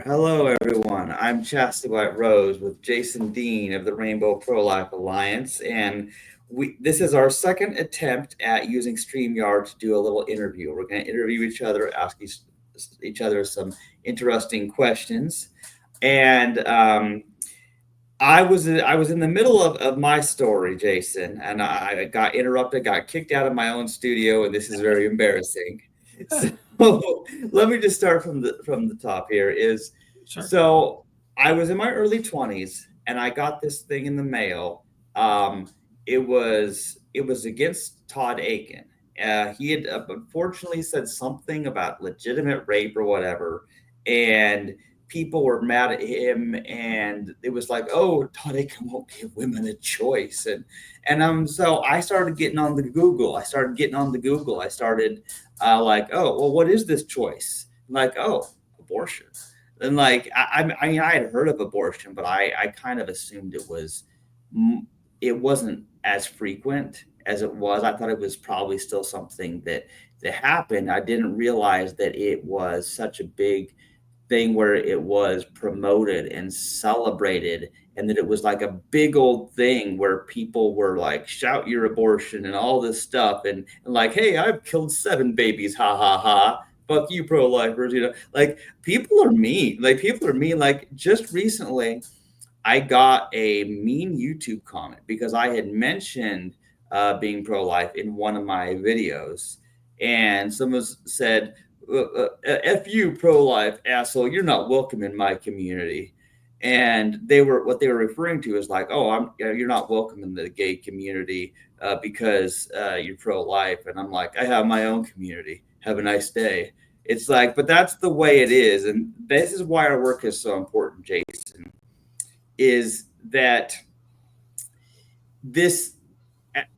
Hello, everyone. I'm Chastity White Rose with Jason Dean of the Rainbow Pro Life Alliance, and this is our second attempt at using StreamYard to do a little interview. We're going to interview each other, ask each other some interesting questions, and I was in the middle of my story, Jason, and I got interrupted, got kicked out of my own studio, and this is very embarrassing. So let me just start from the top here. Is Sure. so I was in my early 20s, and I got this thing in the mail. Um, it was against Todd Aiken. He had unfortunately said something about legitimate rape or whatever, and people were mad at him, and it was like, oh, Todd Aiken won't give women a choice. And so I started getting on the Google. I started like, oh, well, what is this choice? Like, oh, abortion. And like, I mean, I had heard of abortion, but I kind of assumed it wasn't as frequent as it was. I thought it was probably still something that happened. I didn't realize that it was such a big thing where it was promoted and celebrated, and that it was like a big old thing where people were like, shout your abortion and all this stuff, and like, hey, I've killed 7 babies, ha ha ha, fuck you pro-lifers, like people are mean. Like, just recently I got a mean YouTube comment because I had mentioned being pro life in one of my videos. And someone said, F you, pro life asshole, you're not welcome in my community. And what they were referring to is like, oh, you're not welcome in the gay community because you're pro life. And I'm like, I have my own community. Have a nice day. It's like, but that's the way it is. And this is why our work is so important, Jason, is that this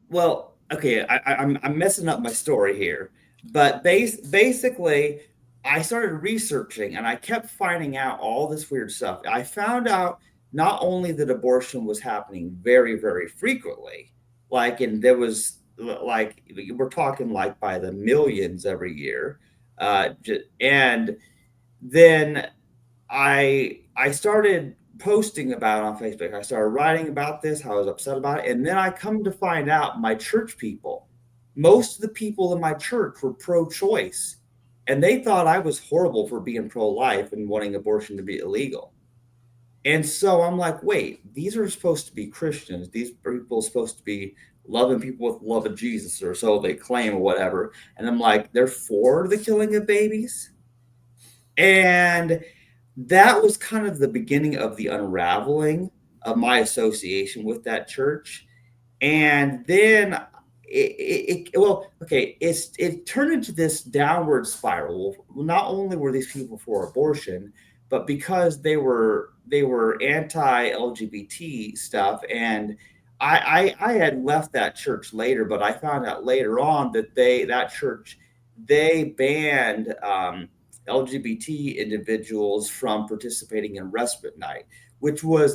well, okay, I'm messing up my story here, but basically I started researching and I kept finding out all this weird stuff. I found out not only that abortion was happening very, very frequently, like, and there was like, we're talking like by the millions every year, and then I started posting about it on Facebook. I started writing about this, how I was upset about it, and then I come to find out my church people, most of the people in my church were pro-choice, and they thought I was horrible for being pro-life and wanting abortion to be illegal. And so I'm like, wait, these are supposed to be Christians. These people are supposed to be loving people with love of Jesus, or so they claim, or whatever. And I'm like, they're for the killing of babies? And that was kind of the beginning of the unraveling of my association with that church. And then well, okay, it turned into this downward spiral. Not only were these people for abortion, but because they were anti LGBT stuff. And I had left that church later, but I found out later on that that church, they banned LGBT individuals from participating in respite night, which was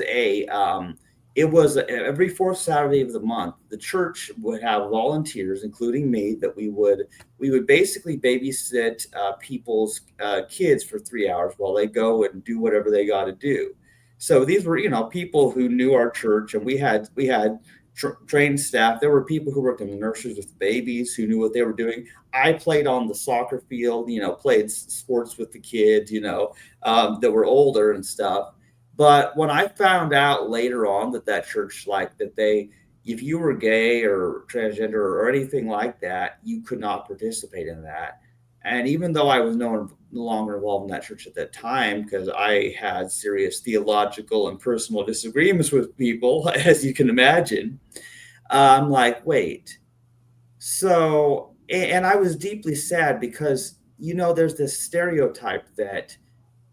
every fourth Saturday of the month. The church would have volunteers, including me, that we would basically babysit people's kids for 3 hours while they go and do whatever they got to do. So these were, people who knew our church, and we had trained staff. There were people who worked in the nurseries with babies who knew what they were doing. I played on the soccer field, played sports with the kids, that were older and stuff. But when I found out later on that that church, like, that if you were gay or transgender or anything like that, you could not participate in that. And even though I was no longer involved in that church at that time, because I had serious theological and personal disagreements with people, as you can imagine, I'm like, wait. So, and I was deeply sad because, there's this stereotype that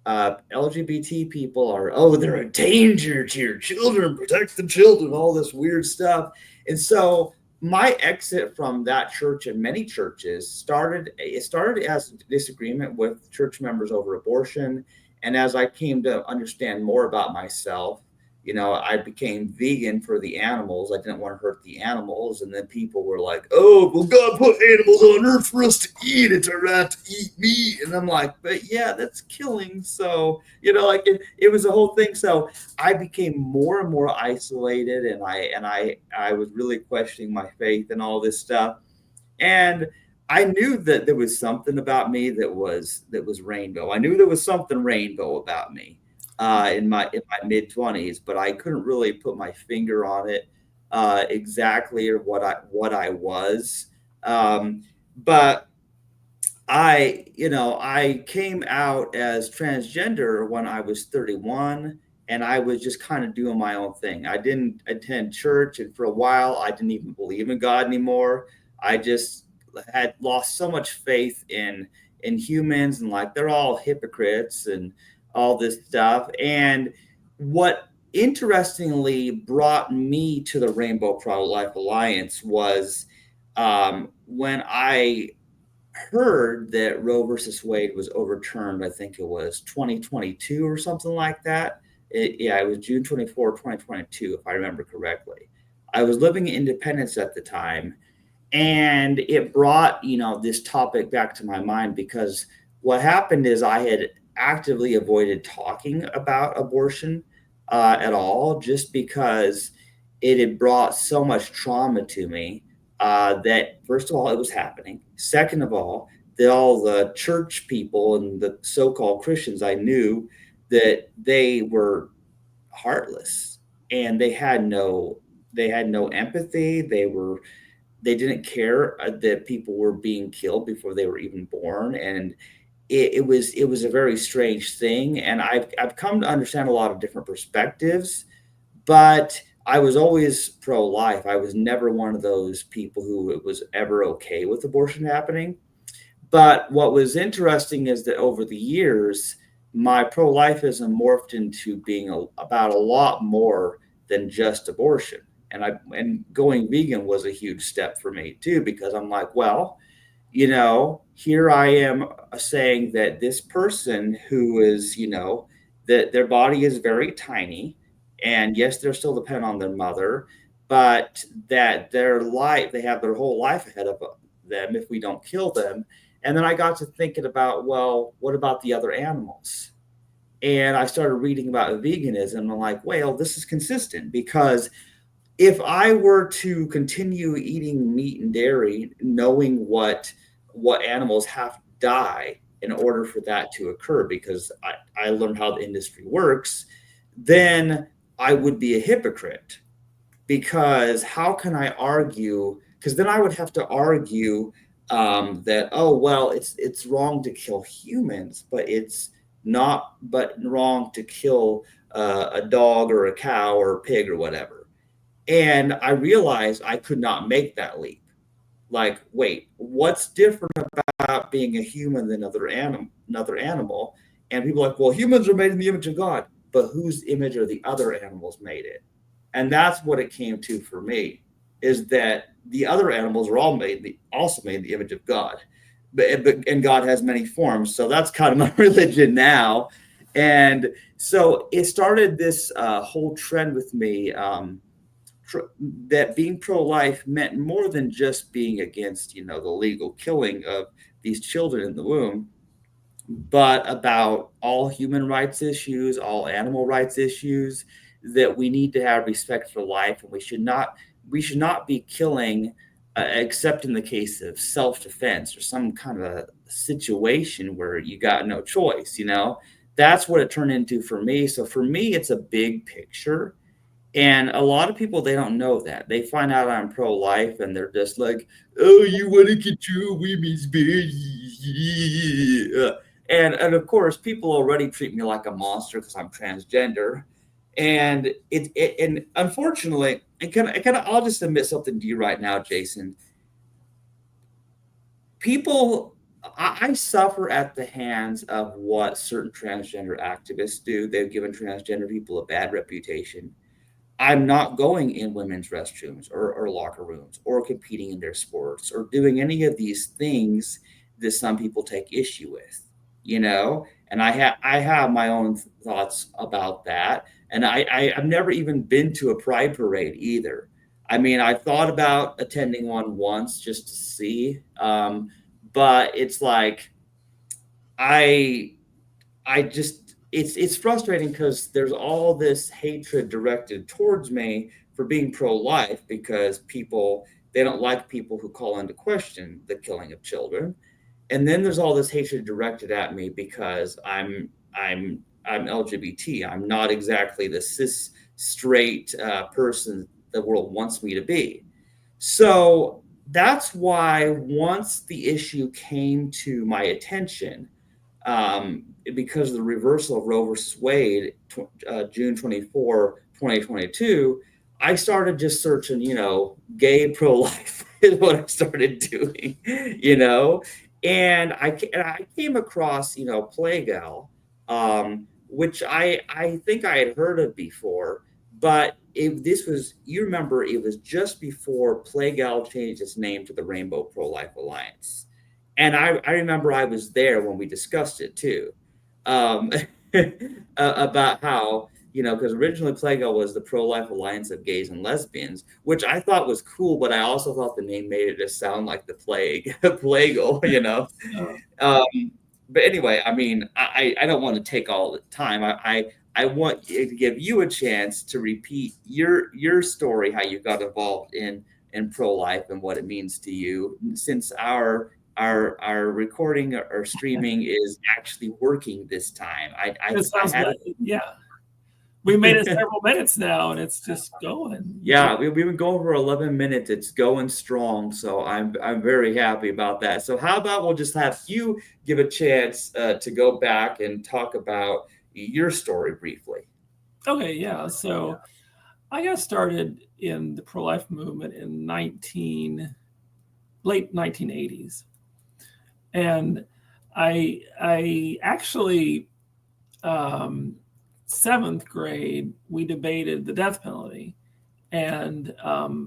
LGBT people are, oh, they're a danger to your children, protect the children, all this weird stuff. And so my exit from that church and many churches started as a disagreement with church members over abortion. And as I came to understand more about myself, I became vegan for the animals. I didn't want to hurt the animals. And then people were like, oh, well, God put animals on earth for us to eat. It's a right to eat meat. And I'm like, but yeah, that's killing. So, like it was a whole thing. So I became more and more isolated, and I was really questioning my faith and all this stuff. And I knew that there was something about me that was rainbow. I knew there was something rainbow about me in my mid 20s, but I couldn't really put my finger on it exactly, or what I was. Um, but I came out as transgender when I was 31, and I was just kind of doing my own thing. I didn't attend church, and for a while I didn't even believe in God anymore. I just had lost so much faith in humans, and like they're all hypocrites and all this stuff. And what interestingly brought me to the Rainbow Pro Life Alliance was when I heard that Roe versus Wade was overturned. I think it was 2022 or something like that. Yeah, it was June 24, 2022, if I remember correctly. I was living in Independence at the time, and it brought this topic back to my mind, because what happened is I had actively avoided talking about abortion at all, just because it had brought so much trauma to me, that first of all it was happening, second of all that all the church people and the so-called Christians I knew, that they were heartless, and they had no empathy. They didn't care that people were being killed before they were even born. And it was a very strange thing, and I've come to understand a lot of different perspectives. But I was always pro-life. I was never one of those people who it was ever okay with abortion happening. But what was interesting is that over the years, my pro-lifism morphed into being about a lot more than just abortion. And going vegan was a huge step for me too, because I'm like, well, here I am, saying that this person who is, that their body is very tiny, and yes, they're still dependent on their mother, but that they have their whole life ahead of them if we don't kill them. And then I got to thinking about, well, what about the other animals? And I started reading about veganism, and I'm like, well, this is consistent, because if I were to continue eating meat and dairy, knowing what animals have to die in order for that to occur, because I learned how the industry works, then I would be a hypocrite. Because how can I argue? Because then I would have to argue that, oh well, it's wrong to kill humans, but it's not but wrong to kill a dog or a cow or a pig or whatever. And I realized I could not make that leap. Like, wait, what's different about being a human than another animal? And people are like, well, humans are made in the image of God, but whose image are the other animals made in? And that's what it came to for me, is that the other animals are also made in the image of God. And God has many forms. So that's kind of my religion now. And so it started this whole trend with me, that being pro-life meant more than just being against, the legal killing of these children in the womb, but about all human rights issues, all animal rights issues, that we need to have respect for life, and we should not be killing, except in the case of self-defense or some kind of a situation where you got no choice. That's what it turned into for me. So for me, it's a big picture, and a lot of people, they don't know that. They find out I'm pro-life, and they're just like, "Oh, you want to control women's bodies?" And of course, people already treat me like a monster because I'm transgender. And and unfortunately, I'll just admit something to you right now, Jason. People, I suffer at the hands of what certain transgender activists do. They've given transgender people a bad reputation. I'm not going in women's restrooms or locker rooms or competing in their sports or doing any of these things that some people take issue with. you know, and I have my own thoughts about that. And I've never even been to a pride parade either. I mean, I thought about attending one once just to see, but it's like I I just it's frustrating because there's all this hatred directed towards me for being pro-life because people they don't like people who call into question the killing of children. And then there's all this hatred directed at me because I'm LGBT. I'm not exactly the cis straight person the world wants me to be. So that's why once the issue came to my attention, because of the reversal of Roe versus Wade, June 24, 2022, I started just searching, gay pro life is what I started doing, you know, and I came across, Plagal, which I think I had heard of before, but if this was, you remember, it was just before Plagal changed its name to the Rainbow Pro Life Alliance. And I remember I was there when we discussed it too, um, about how, because originally Plagal was the Pro Life Alliance of Gays and Lesbians, which I thought was cool, but I also thought the name made it just sound like the plague, Plagal. Oh, Um, but anyway, I mean, I don't want to take all the time. I want to give you a chance to repeat your story, how you got involved in pro life and what it means to you, since our recording or streaming is actually working this time. it I sounds had good. Yeah, we made it several minutes now, and it's just going. Yeah, we've been going for 11 minutes. It's going strong, so I'm very happy about that. So how about we'll just have you give a chance to go back and talk about your story briefly. Okay, yeah. So I got started in the pro-life movement in late 1980s, and I actually, um, seventh grade we debated the death penalty, and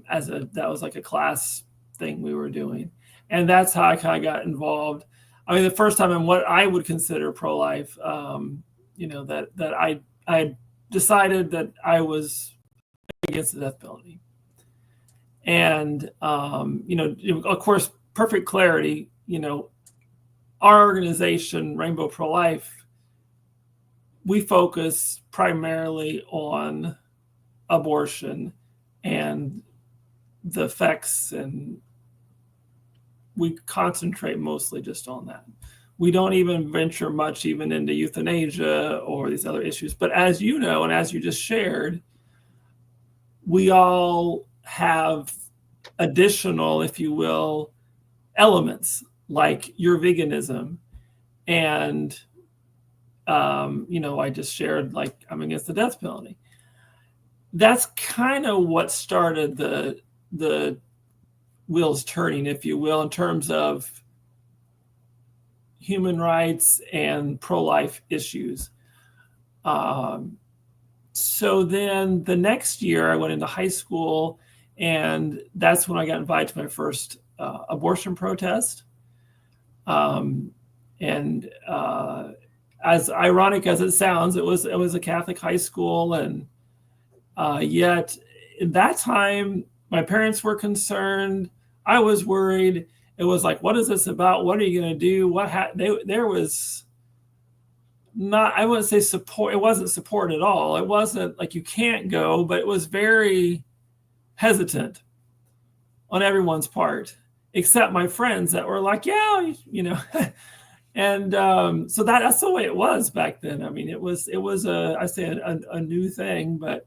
as a that was like a class thing we were doing, and that's how I kind of got involved. I mean, the first time in what I would consider pro-life, that I decided that I was against the death penalty, and of course, perfect clarity. Our organization, Rainbow Pro Life, we focus primarily on abortion and the effects, and we concentrate mostly just on that. We don't even venture much even into euthanasia or these other issues. But as you know, and as you just shared, we all have additional, if you will, elements like your veganism. And, I just shared, like, I'm against the death penalty. That's kind of what started the wheels turning, if you will, in terms of human rights and pro-life issues. So then the next year I went into high school, and that's when I got invited to my first abortion protest. And as ironic as it sounds, it was a Catholic high school, and yet at that time my parents were concerned. I was worried. It was like, what is this about? What are you going to do? There was not, I wouldn't say support. It wasn't support at all. It wasn't like you can't go, but it was very hesitant on everyone's part, except my friends that were like, yeah, and so that's the way it was back then. I mean, it was I say a new thing, but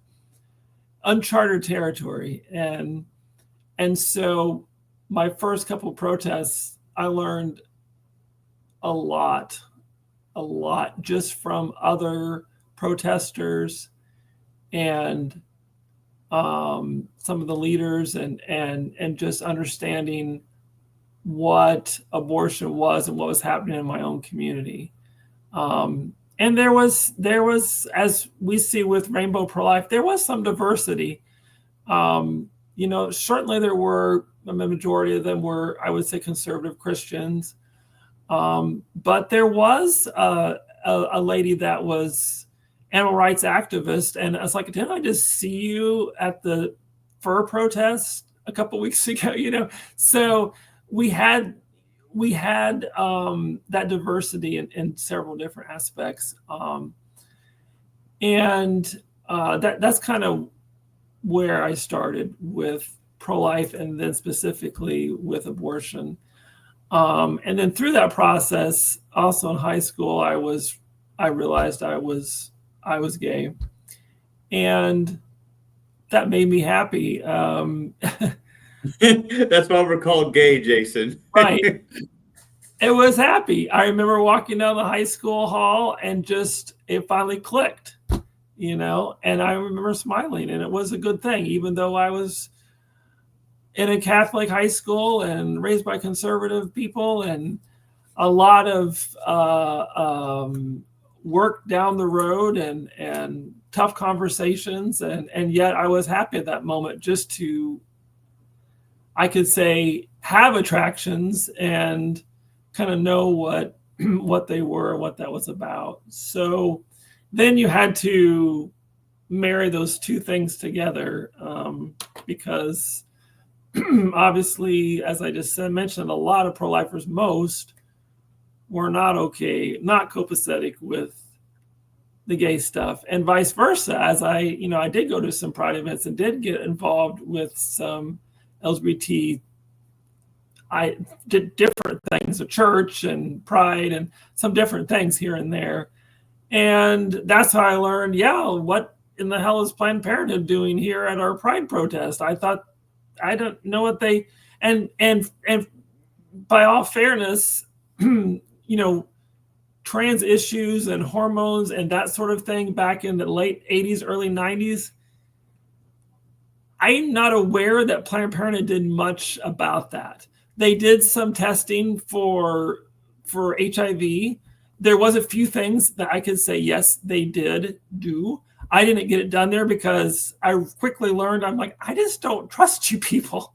uncharted territory. And so my first couple of protests, I learned a lot just from other protesters and some of the leaders, and just understanding what abortion was and what was happening in my own community. And there was, as we see with Rainbow Pro Life, there was some diversity. Certainly there were, the majority of them were, I would say, conservative Christians. But there was a lady that was animal rights activist, and I was like, didn't I just see you at the fur protest a couple weeks ago? So we had that diversity in several different aspects, and that's kind of where I started with pro-life, and then specifically with abortion. And then through that process, also in high school, I realized I was gay, and that made me happy. That's why we're called gay, Jason. Right. It was happy. I remember walking down the high school hall and just it finally clicked, and I remember smiling, and it was a good thing, even though I was in a Catholic high school and raised by conservative people, and a lot of work down the road, and tough conversations, and yet I was happy at that moment just to, I could say, have attractions and kind of know what they were and what that was about. So then you had to marry those two things together, because obviously, as I just mentioned, a lot of pro-lifers, most, were not copacetic with the gay stuff, and vice versa. As I did go to some pride events and did get involved with some LGBT. I did different things, a church and pride and some different things here and there. And that's how I learned, what in the hell is Planned Parenthood doing here at our pride protest? I thought, I don't know what they, and by all fairness, trans issues and hormones and that sort of thing back in the late 80s, early 90s, I'm not aware that Planned Parenthood did much about that. They did some testing for HIV. There was a few things that I could say, yes, they did do. I didn't get it done there because I quickly learned, I'm like, I just don't trust you people.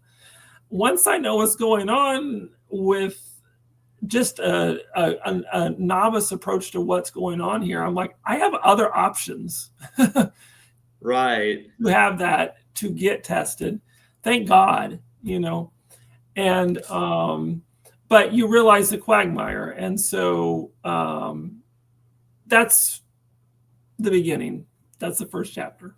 Once I know what's going on with just a novice approach to what's going on here, I'm like, I have other options. Right. To have that, to get tested. Thank God, and but you realize the quagmire, and so that's the beginning. That's the first chapter.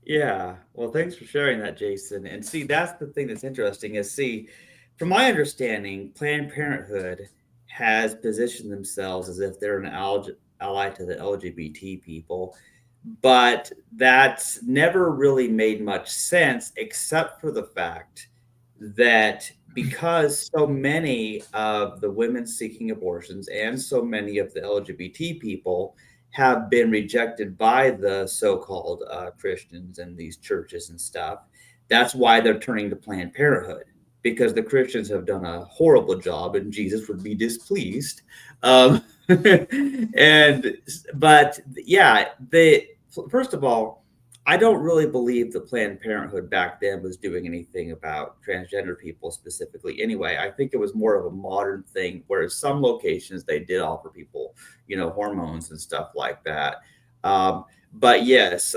Yeah. Well, thanks for sharing that, Jason. And see, that's the thing that's interesting is, see, from my understanding, Planned Parenthood has positioned themselves as if they're an ally to the LGBT people, but that's never really made much sense, except for the fact that because so many of the women seeking abortions and so many of the LGBT people have been rejected by the so-called Christians and these churches and stuff. That's why they're turning to Planned Parenthood, because the Christians have done a horrible job, and Jesus would be displeased. And but yeah, they first of all, I don't really believe that Planned Parenthood back then was doing anything about transgender people specifically. Anyway, I think it was more of a modern thing, whereas some locations they did offer people, hormones and stuff like that. Um, but yes,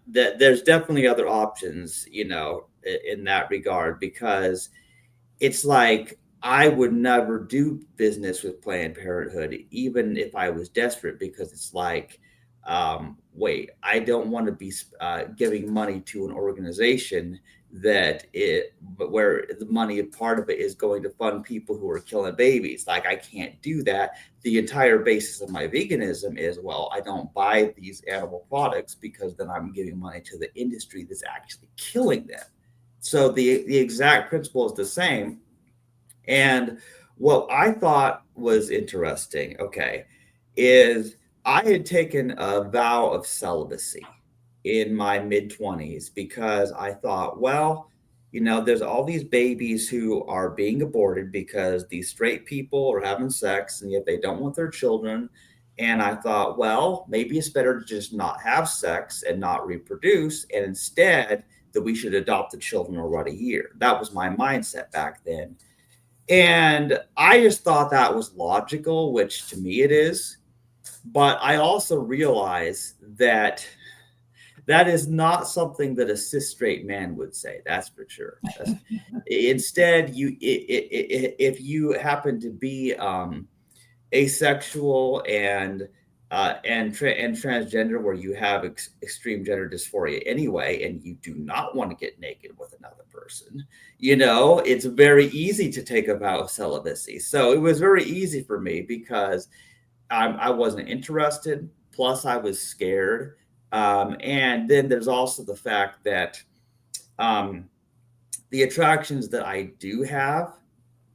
there's definitely other options, in that regard, because it's like I would never do business with Planned Parenthood, even if I was desperate, because it's like, wait, I don't want to be giving money to an organization but where the money, part of it is going to fund people who are killing babies. Like, I can't do that. The entire basis of my veganism is, well, I don't buy these animal products because then I'm giving money to the industry that's actually killing them. So the exact principle is the same. And what I thought was interesting, okay, is I had taken a vow of celibacy in my mid 20s because I thought, well, there's all these babies who are being aborted because these straight people are having sex and yet they don't want their children. And I thought, well, maybe it's better to just not have sex and not reproduce, and instead that we should adopt the children already here. That was my mindset back then. And I just thought that was logical, which to me it is. But I also realize that that is not something that a cis straight man would say. That's for sure. Instead, if you happen to be asexual and transgender, where you have extreme gender dysphoria anyway, and you do not want to get naked with another person, it's very easy to take a vow of celibacy. So it was very easy for me because I wasn't interested. Plus, I was scared. And then there's also the fact that um, the attractions that I do have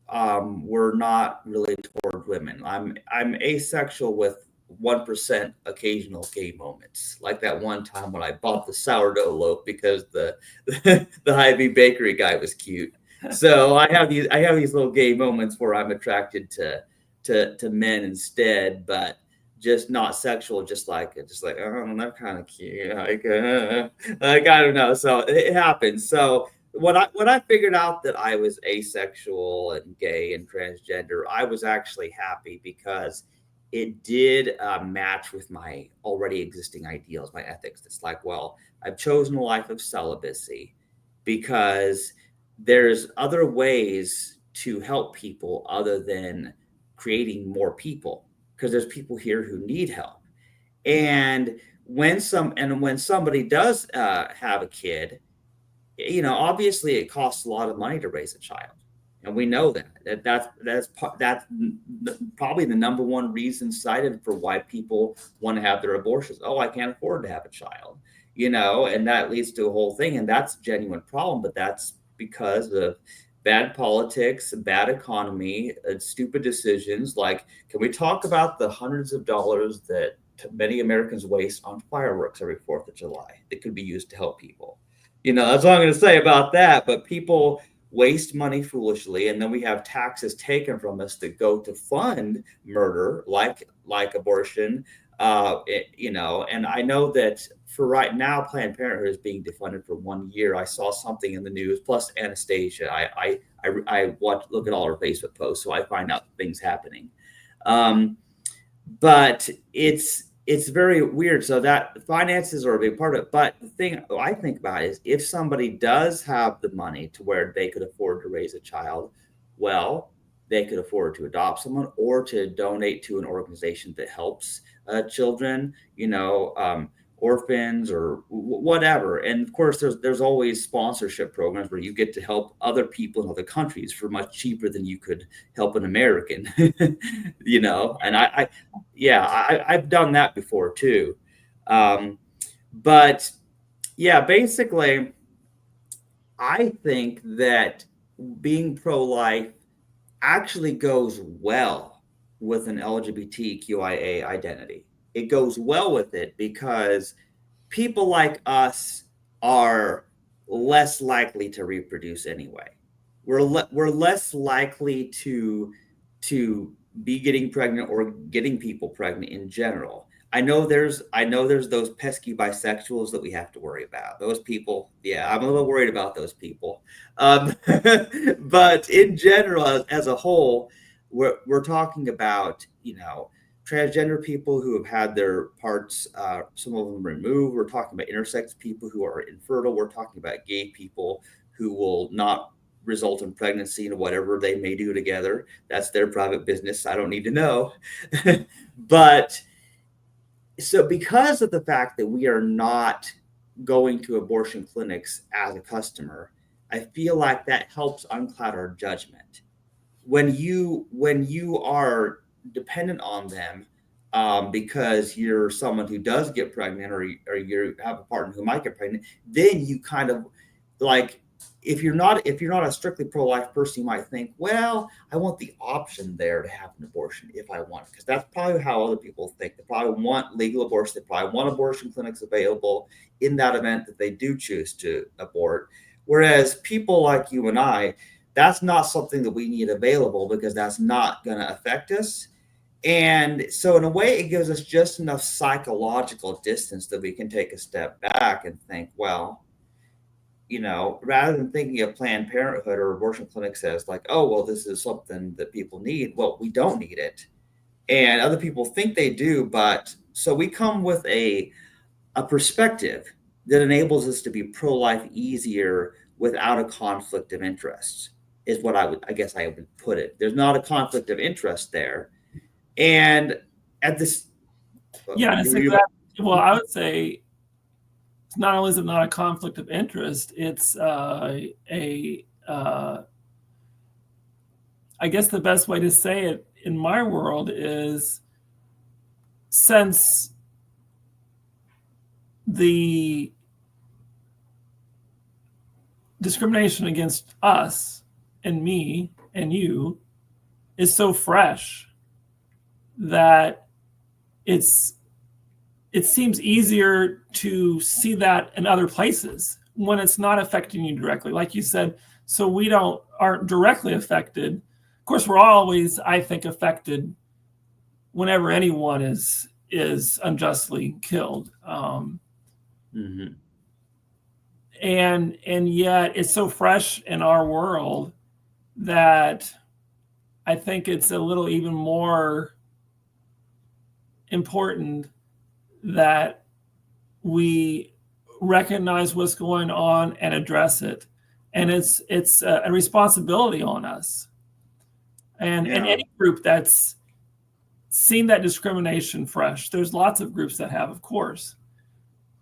were not really toward women. I'm asexual with 1% occasional gay moments, like that one time when I bought the sourdough loaf because the the Hy-Vee bakery guy was cute. So I have these little gay moments where I'm attracted to men instead, but just not sexual, just like oh, they're kind of cute, like I don't know. So it happens. So when I figured out that I was asexual and gay and transgender, I was actually happy because it did match with my already existing ideals, my ethics. It's like, well, I've chosen a life of celibacy because there's other ways to help people other than creating more people, because there's people here who need help. And when somebody does have a kid, obviously it costs a lot of money to raise a child, and we know that's probably the number one reason cited for why people want to have their abortions. Oh, I can't afford to have a child, and that leads to a whole thing, and that's a genuine problem. But that's because of bad politics, bad economy, stupid decisions. Like, can we talk about the hundreds of dollars that many Americans waste on fireworks every 4th of July that could be used to help people? That's all I'm going to say about that. But people waste money foolishly, and then we have taxes taken from us that go to fund murder, like abortion. And I know that for right now, Planned Parenthood is being defunded for 1 year. I saw something in the news. Plus, Anastasia. I look at all her Facebook posts, so I find out things happening. Um, but it's very weird. So that finances are a big part of it. But the thing I think about is, if somebody does have the money to where they could afford to raise a child, well, they could afford to adopt someone or to donate to an organization that helps children, orphans or whatever. And of course, there's always sponsorship programs where you get to help other people in other countries for much cheaper than you could help an American. And I've done that before too. But yeah, basically, I think that being pro life actually goes well with an LGBTQIA identity. It goes well with it because people like us are less likely to reproduce anyway. We're less likely to be getting pregnant or getting people pregnant in general. I know there's those pesky bisexuals that we have to worry about. Those people, yeah, I'm a little worried about those people. Um, but in general, as a whole, we're talking about transgender people who have had their parts, some of them removed. We're talking about intersex people who are infertile. We're talking about gay people who will not result in pregnancy and whatever they may do together. That's their private business. I don't need to know. But so, because of the fact that we are not going to abortion clinics as a customer, I feel like that helps uncloud our judgment. When you are dependent on them, because you're someone who does get pregnant, or you have a partner who might get pregnant, then you kind of like, if you're not a strictly pro-life person, you might think, well, I want the option there to have an abortion if I want, because that's probably how other people think. They probably want legal abortion. They probably want abortion clinics available in that event that they do choose to abort. Whereas people like you and I, that's not something that we need available because that's not going to affect us. And so, in a way, it gives us just enough psychological distance that we can take a step back and think, well, rather than thinking of Planned Parenthood or abortion clinics as like, oh, well, this is something that people need. Well, we don't need it. And other people think they do. But so we come with a perspective that enables us to be pro life easier without a conflict of interest, is what I guess I would put it. There's not a conflict of interest there. And at this, Yeah, and it's you, exactly, well, I would say not only is it not a conflict of interest, it's I guess the best way to say it in my world is, since the discrimination against us and me and you is so fresh that it seems easier to see that in other places when it's not affecting you directly, like you said. So we aren't directly affected. Of course, we're always, I think, affected whenever anyone is unjustly killed. mm-hmm. And yet it's so fresh in our world that I think it's a little even more important that we recognize what's going on and address it. And it's a responsibility on us. And any group that's seen that discrimination fresh, there's lots of groups that have, of course.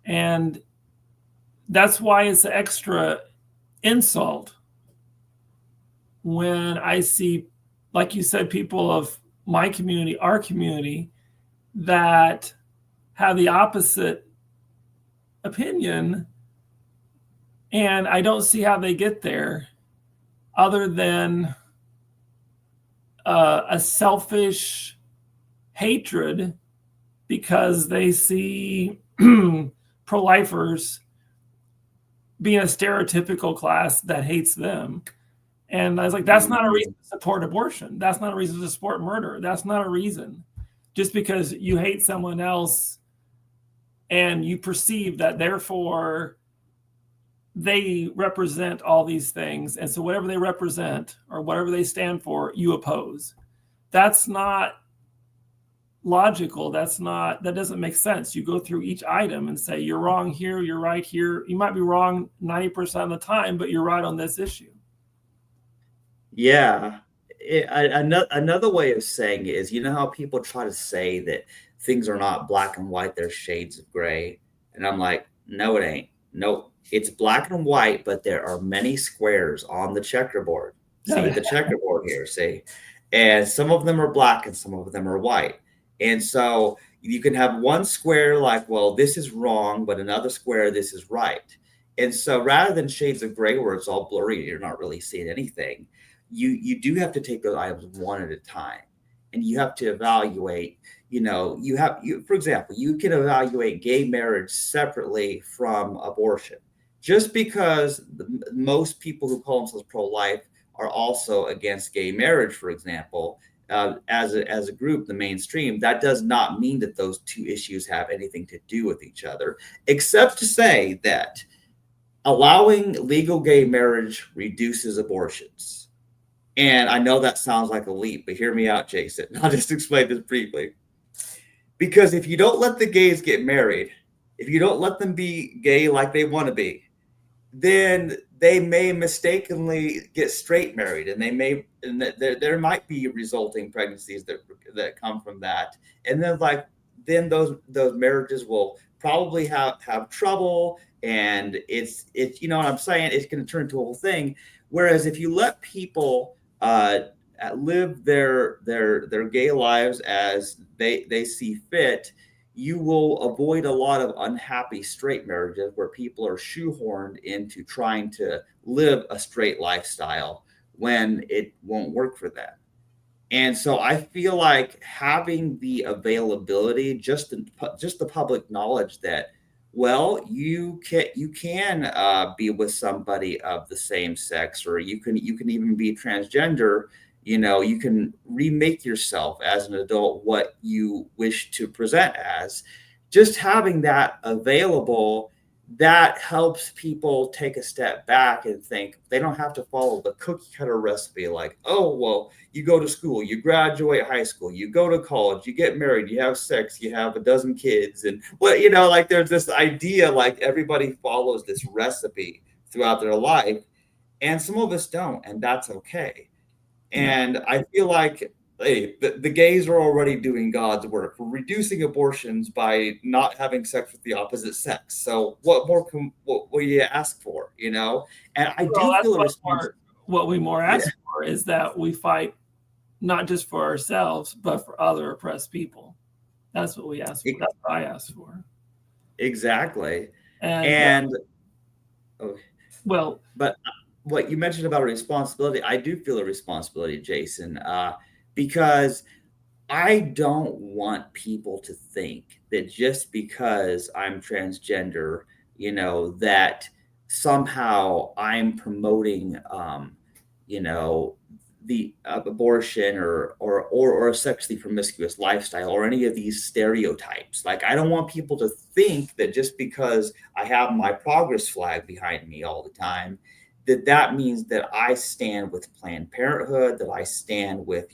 And that's why it's an extra insult when I see, like you said, people of my community, our community, that have the opposite opinion, and I don't see how they get there other than a selfish hatred because they see pro-lifers being a stereotypical class that hates them. And I was like, that's not a reason to support abortion. That's not a reason to support murder. That's not a reason. Just because you hate someone else and you perceive that therefore they represent all these things, and so whatever they represent or whatever they stand for, you oppose. That's not logical. That doesn't make sense. You go through each item and say, you're wrong here, you're right here. You might be wrong 90% of the time, but you're right on this issue. Yeah. Another way of saying it is, how people try to say that things are not black and white, they're shades of gray. And I'm like, no, it ain't. Nope. It's black and white, but there are many squares on the checkerboard. See the checkerboard here, see? And some of them are black and some of them are white. And so you can have one square like, well, this is wrong, but another square, this is right. And so rather than shades of gray where it's all blurry, you're not really seeing anything, you do have to take those items one at a time. And you have to evaluate, for example, you can evaluate gay marriage separately from abortion. Just because most people who call themselves pro-life are also against gay marriage, for example, as a group, the mainstream, that does not mean that those two issues have anything to do with each other, except to say that allowing legal gay marriage reduces abortions. And I know that sounds like a leap, but hear me out, Jason. I'll just explain this briefly. Because if you don't let the gays get married, if you don't let them be gay like they want to be, then they may mistakenly get straight married, and there might be resulting pregnancies that come from that. And then those marriages will probably have trouble, and it's you know what I'm saying, it's going to turn into a whole thing. Whereas if you let people live their gay lives as they see fit, you will avoid a lot of unhappy straight marriages where people are shoehorned into trying to live a straight lifestyle when it won't work for them. And so I feel like having the availability, just the public knowledge that, well, you can be with somebody of the same sex, or you can even be transgender. You can remake yourself as an adult what you wish to present as. Just having that available that helps people take a step back and think they don't have to follow the cookie cutter recipe like, oh, well, you go to school, you graduate high school, you go to college, you get married, you have sex, you have a dozen kids. And well, like there's this idea like everybody follows this recipe throughout their life. And some of us don't, and that's okay. Yeah. And I feel like, hey, the gays are already doing God's work. We're reducing abortions by not having sex with the opposite sex. So what more can what will you ask for? And I Well, do that's feel a response. what we more Yeah, ask for is that we fight not just for ourselves, but for other oppressed people. That's what we ask for. That's what I ask for. exactly. And And oh, well, but what you mentioned about a responsibility, I do feel a responsibility, Jason, because I don't want people to think that just because I'm transgender, that somehow I'm promoting, you know, the abortion or a sexually promiscuous lifestyle or any of these stereotypes. Like, I don't want people to think that just because I have my progress flag behind me all the time, that means that I stand with Planned Parenthood, that I stand with,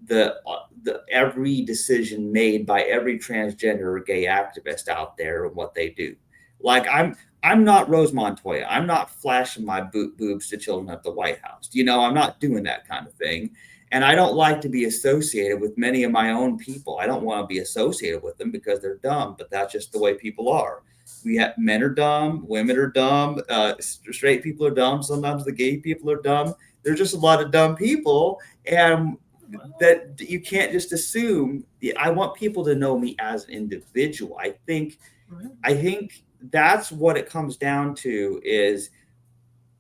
the every decision made by every transgender or gay activist out there and what they do. Like, I'm not Rose Montoya. I'm not flashing my boobs to children at the White House. I'm not doing that kind of thing. And I don't like to be associated with many of my own people. I don't want to be associated with them because they're dumb, but that's just the way people are. We have men are dumb, women are dumb, straight people are dumb. Sometimes the gay people are dumb. There's just a lot of dumb people, and that you can't just assume. I want people to know me as an individual. I think that's what it comes down to is,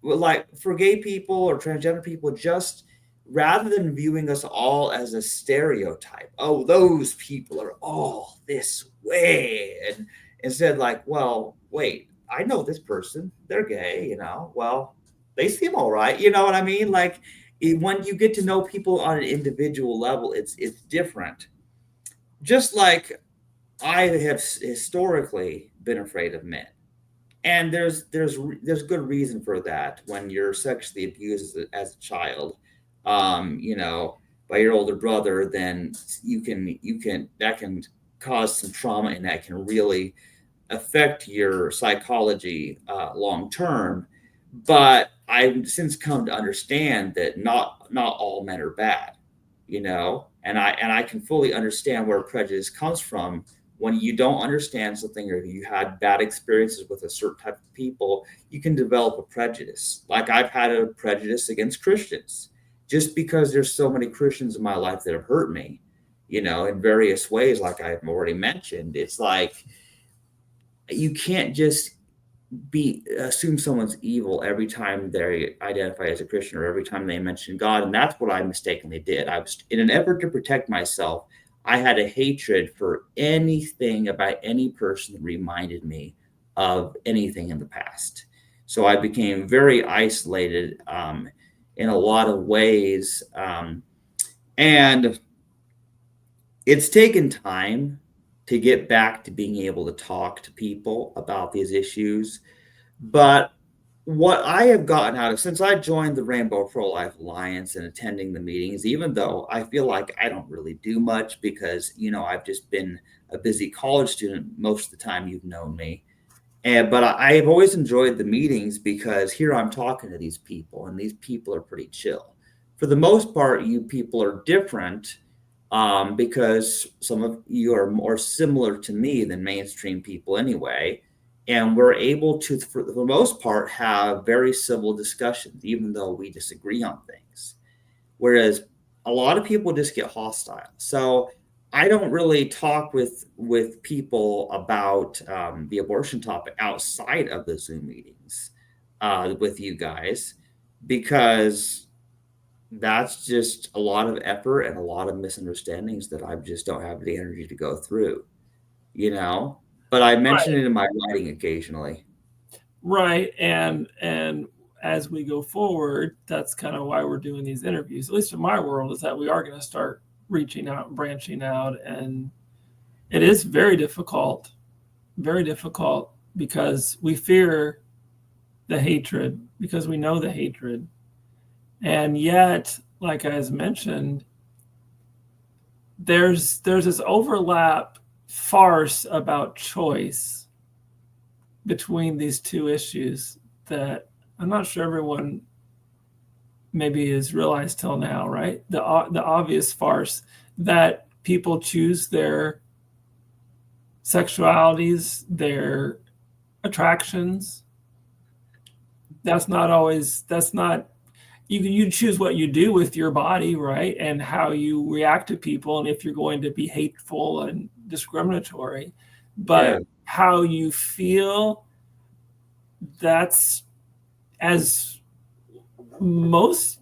well, like for gay people or transgender people, just rather than viewing us all as a stereotype, oh, those people are all this way, and instead, like, well, wait, I know this person, they're gay, well, they seem all right, you know what I mean? Like, when you get to know people on an individual level, it's different. Just like I have historically been afraid of men, and there's good reason for that. When you're sexually abused as a child, by your older brother, then you can that can cause some trauma, and that can really affect your psychology long term. But I've since come to understand that not all men are bad, and I can fully understand where prejudice comes from. When you don't understand something, or you had bad experiences with a certain type of people, you can develop a prejudice. Like, I've had a prejudice against Christians just because there's so many Christians in my life that have hurt me, in various ways, like I've already mentioned. It's like, you can't just be assume someone's evil every time they identify as a Christian or every time they mention God. And that's what I mistakenly did. I was, in an effort to protect myself, I had a hatred for anything about any person that reminded me of anything in the past. So I became very isolated, in a lot of ways. And it's taken time to get back to being able to talk to people about these issues. But what I have gotten out of, since I joined the Rainbow Pro Life Alliance and attending the meetings, even though I feel like I don't really do much because, I've just been a busy college student most of the time you've known me. But I've always enjoyed the meetings because here I'm talking to these people, and these people are pretty chill. For the most part, you people are different, because some of you are more similar to me than mainstream people anyway. And we're able to, for the most part, have very civil discussions, even though we disagree on things. Whereas a lot of people just get hostile. So I don't really talk with people about, the abortion topic outside of the Zoom meetings, with you guys, because that's just a lot of effort and a lot of misunderstandings that I just don't have the energy to go through, you know. But I mention it in my writing occasionally. right. And as we go forward, that's kind of why we're doing these interviews. At least in my world, is that we are going to start reaching out and branching out, and it is very difficult because we fear the hatred, because we know the hatred. And yet, like I was mentioned, there's this overlap farce about choice between these two issues that I'm not sure everyone maybe has realized till now, right? The obvious farce that people choose their sexualities, their attractions. That's not you choose what you do with your body, right? And how you react to people, and if you're going to be hateful and discriminatory. Yeah. But how you feel, that's, as most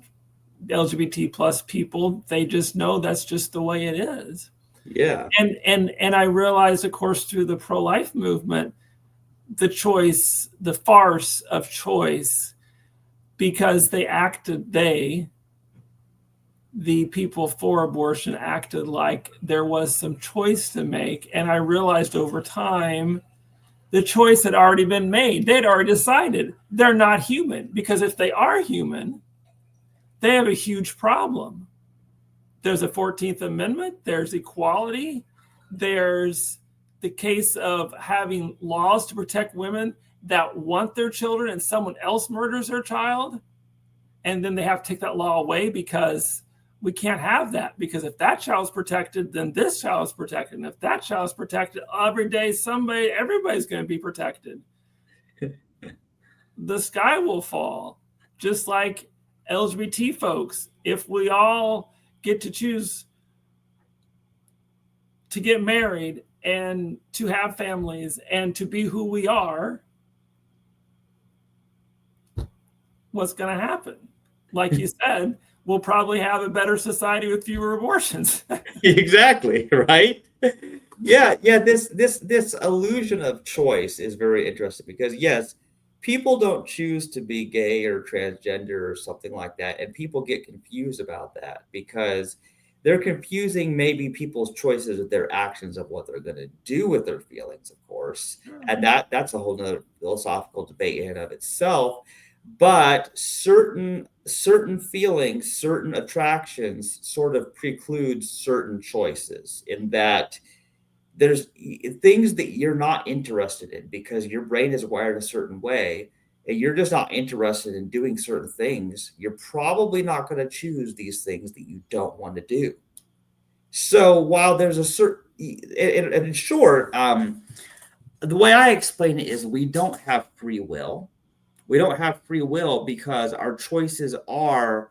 LGBT plus people, they just know that's just the way it is. Yeah. And I realized, of course, through the pro-life movement, the choice, the farce of choice, because the people for abortion acted like there was some choice to make. And I realized over time, the choice had already been made. They'd already decided they're not human, because if they are human, they have a huge problem. There's a 14th Amendment, there's equality, there's the case of having laws to protect women that want their children and someone else murders their child. And then they have to take that law away because we can't have that, because if that child's protected, then this child is protected. And if that child's protected, every day everybody's going to be protected. The sky will fall, just like LGBT folks. If we all get to choose to get married and to have families and to be who we are, what's going to happen? Like you said, we'll probably have a better society with fewer abortions. Exactly, right? Yeah. This illusion of choice is very interesting because yes, people don't choose to be gay or transgender or something like that, and people get confused about that because they're confusing maybe people's choices with their actions of what they're going to do with their feelings, of course, and that's a whole nother philosophical debate in and of itself. But certain feelings, certain attractions sort of preclude certain choices in that there's things that you're not interested in because your brain is wired a certain way and you're just not interested in doing certain things. You're probably not going to choose these things that you don't want to do. So while there's a certain, in short, the way I explain it is we don't have free will. We don't have free will because our choices are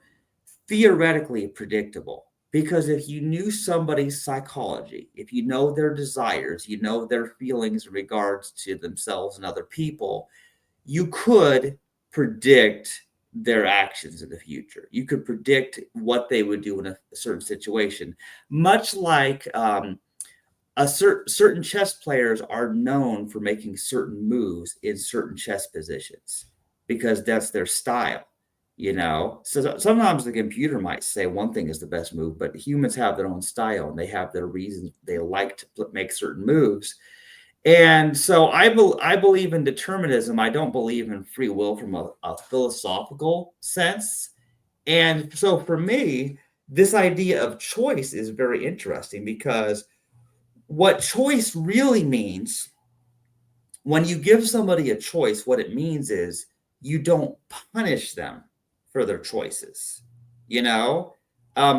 theoretically predictable. Because if you knew somebody's psychology, if you know their desires, you know their feelings in regards to themselves and other people, you could predict their actions in the future. You could predict what they would do in a certain situation, much like certain chess players are known for making certain moves in certain chess positions because that's their style, you know. So sometimes the computer might say one thing is the best move, but humans have their own style and they have their reasons they like to make certain moves. And so I believe in determinism. I don't believe in free will from a philosophical sense. And so for me, this idea of choice is very interesting because what choice really means, when you give somebody a choice, what it means is you don't punish them for their choices, you know?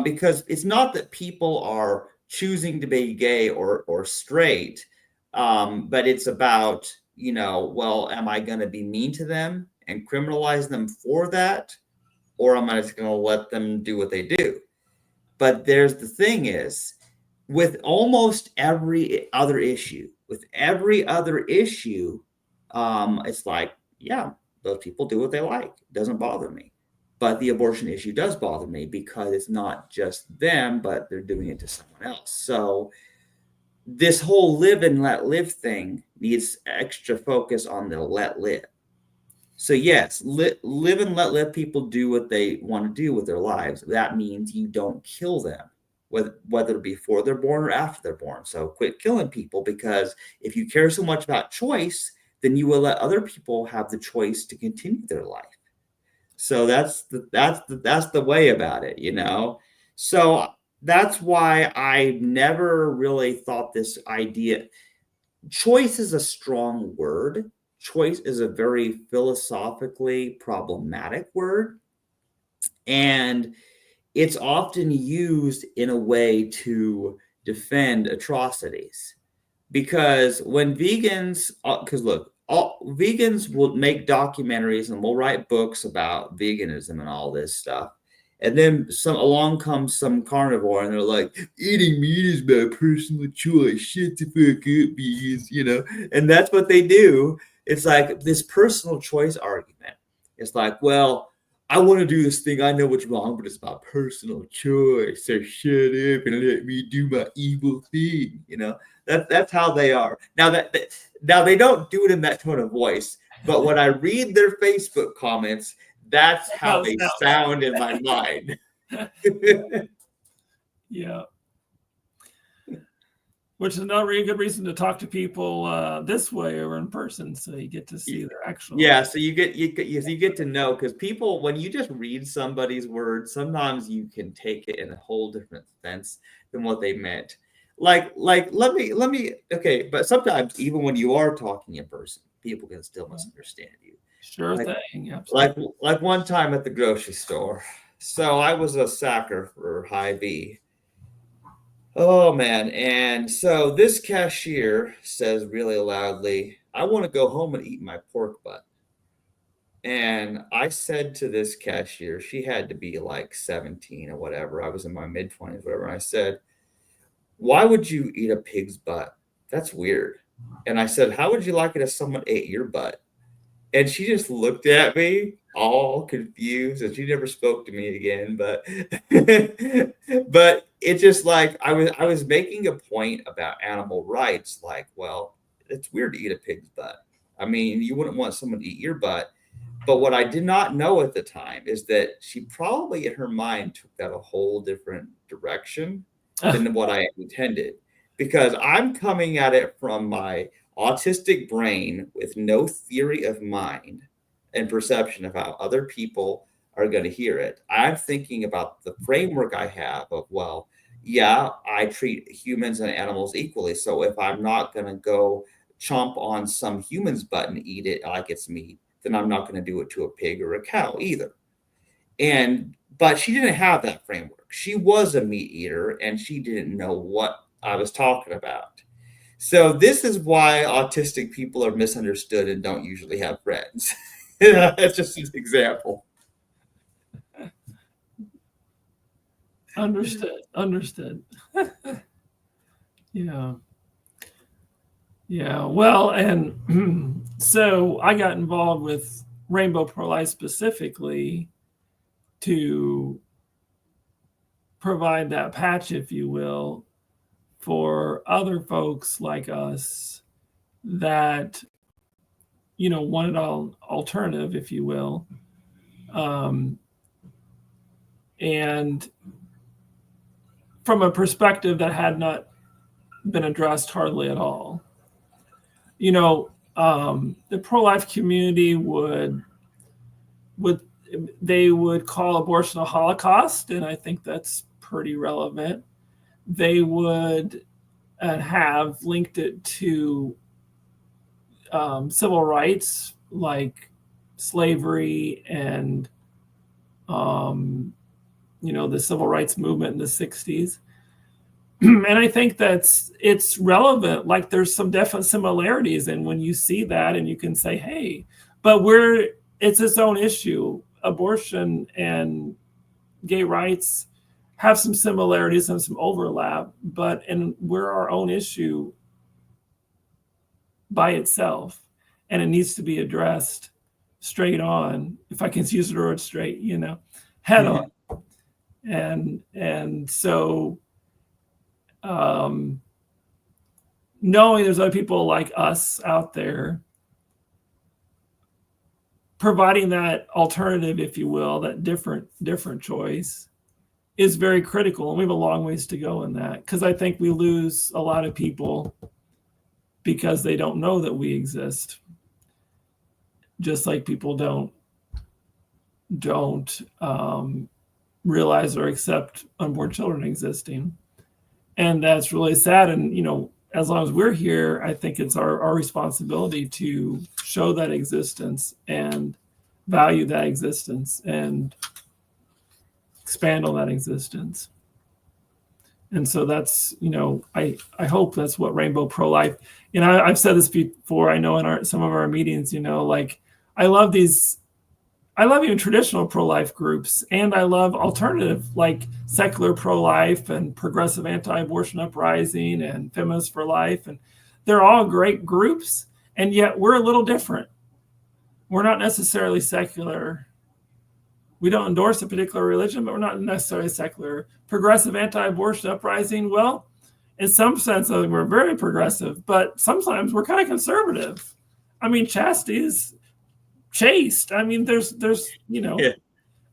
Because it's not that people are choosing to be gay or straight, but it's about, you know, well, am I going to be mean to them and criminalize them for that? Or am I just going to let them do what they do? But there's the thing is, with almost every other issue, it's like, yeah, those people do what they like. It doesn't bother me. But the abortion issue does bother me because it's not just them, but they're doing it to someone else. So this whole live and let live thing needs extra focus on the let live. So yes, live and let people do what they want to do with their lives. That means you don't kill them, whether it be before they're born or after they're born. So quit killing people because if you care so much about choice, then you will let other people have the choice to continue their life. So that's the way about it, you know. So that's why I never really thought this idea. Choice is a strong word. Choice is a very philosophically problematic word, and it's often used in a way to defend atrocities. Because when vegans, because look, all vegans will make documentaries and will write books about veganism and all this stuff. And then some along comes some carnivore and they're like, eating meat is my personal choice. Shut the fuck up, vegans, you know? And that's what they do. It's like this personal choice argument. It's like, well, I want to do this thing. I know what's wrong, but it's my personal choice. So shut up and let me do my evil thing, you know? That's how they are. Now they don't do it in that tone of voice, but when I read their Facebook comments, that's how they sound in my mind. Yeah. Which is not really a good reason to talk to people this way or in person, so you get to see their actual. Yeah, so you get to know, because people, when you just read somebody's words, sometimes you can take it in a whole different sense than what they meant. Like let me okay, but sometimes even when you are talking in person, people can still misunderstand you. Sure Like, thing, absolutely. like one time at the grocery store. So I was a sacker for Hy-Vee. Oh man, and so this cashier says really loudly, "I want to go home and eat my pork butt." And I said to this cashier, she had to be like 17 or whatever. I was in my mid 20s, whatever. And I said, "Why would you eat a pig's butt? That's weird." And I said, "How would you like it if someone ate your butt?" And she just looked at me all confused, and she never spoke to me again. But but it's just like I was making a point about animal rights, like, well, it's weird to eat a pig's butt. I mean, you wouldn't want someone to eat your butt. But what I did not know at the time is that she probably in her mind took that a whole different direction than what I intended. Because I'm coming at it from my autistic brain with no theory of mind and perception of how other people are going to hear it. I'm thinking about the framework I have of, well, yeah, I treat humans and animals equally. So if I'm not going to go chomp on some human's butt and eat it like it's meat, then I'm not going to do it to a pig or a cow either. But she didn't have that framework. She was a meat eater and she didn't know what I was talking about. So this is why autistic people are misunderstood and don't usually have friends. That's just an example. Understood. Yeah. Yeah. Well, and so I got involved with Rainbow Pro-Life specifically to provide that patch, if you will, for other folks like us that wanted an alternative, if you will, and from a perspective that had not been addressed hardly at all. The pro-life community would they would call abortion a Holocaust, and I think that's pretty relevant. They would have linked it to civil rights like slavery and the civil rights movement in the 60s. And I think it's relevant. Like there's some definite similarities, and when you see that and you can say, hey, but it's its own issue. Abortion and gay rights have some similarities and some overlap, but we're our own issue by itself, and it needs to be addressed straight on, if I can use the word straight, head on. And so knowing there's other people like us out there providing that alternative, if you will, that different choice is very critical. And we have a long ways to go in that, because I think we lose a lot of people because they don't know that we exist. just like people don't realize or accept unborn children existing. And that's really sad. And, as long as we're here, I think it's our responsibility to show that existence and value that existence and expand on that existence. And so that's, I hope that's what Rainbow Pro-Life, I've said this before, I know in some of our meetings, like I love even traditional pro-life groups, and I love alternative, like secular pro-life and progressive anti-abortion uprising and feminists for life. And they're all great groups, and yet we're a little different. We're not necessarily secular. We don't endorse a particular religion, but we're not necessarily secular. Progressive anti-abortion uprising, well, in some sense, we're very progressive, but sometimes we're kind of conservative. I mean, chastity is chaste. I mean, there's Yeah.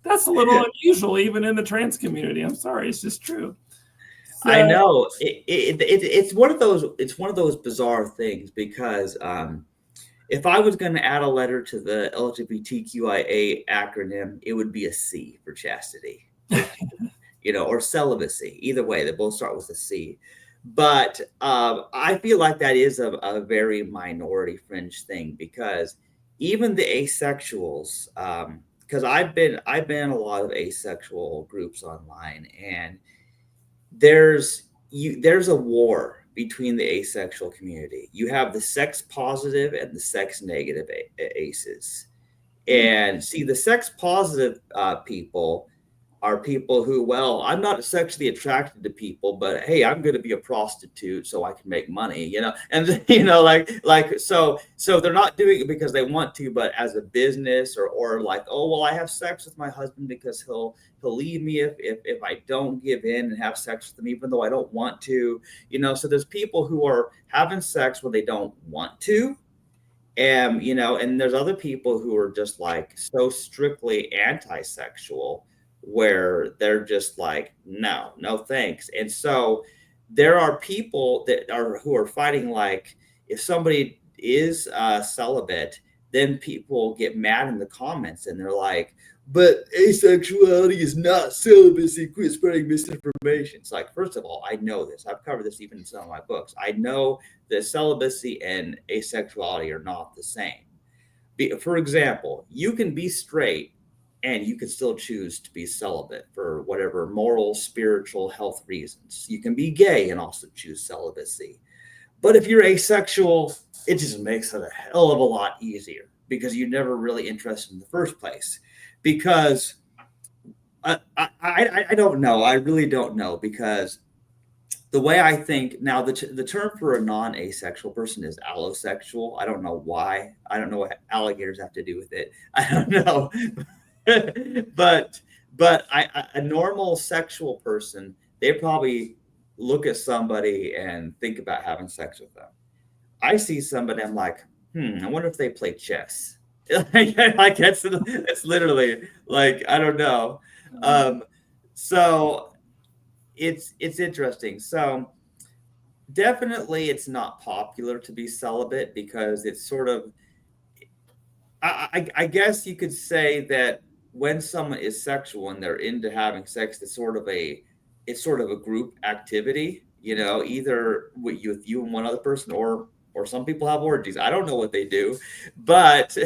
that's a little unusual even in the trans community. I'm sorry, it's just true. So, I know it's one of those bizarre things, because if I was going to add a letter to the LGBTQIA acronym, it would be a C for chastity, or celibacy. Either way, they both start with a C. But I feel like that is a very minority fringe thing, because even the asexuals, because I've been in a lot of asexual groups online, and there's a war between the asexual community. You have the sex positive and the sex negative aces. And see, the sex positive people are people who, well, I'm not sexually attracted to people, but hey, I'm going to be a prostitute so I can make money, and so they're not doing it because they want to, but as a business, or like, oh, well, I have sex with my husband because he'll leave me if I don't give in and have sex with him, even though I don't want to, so there's people who are having sex when they don't want to. And and there's other people who are just like so strictly anti-sexual, where they're just like, no thanks. And so there are people who are fighting, like, if somebody is celibate, then people get mad in the comments, and they're like, but asexuality is not celibacy, quit spreading misinformation. It's like, first of all, I know this, I've covered this even in some of my books. I know that celibacy and asexuality are not the same. For example, you can be straight and you can still choose to be celibate for whatever moral, spiritual, health reasons. You can be gay and also choose celibacy. But if you're asexual, it just makes it a hell of a lot easier, because you're never really interested in the first place. Because I don't know. I really don't know, because the way I think now, the term for a non-asexual person is allosexual. I don't know why. I don't know what alligators have to do with it. I don't know. but a normal sexual person, they probably look at somebody and think about having sex with them. I see somebody, I'm like, I wonder if they play chess. Like it's literally like, I don't know. So it's interesting. So definitely it's not popular to be celibate, because it's sort of, I guess you could say that when someone is sexual and they're into having sex, it's sort of a group activity, either with you and one other person, or some people have orgies. I don't know what they do, but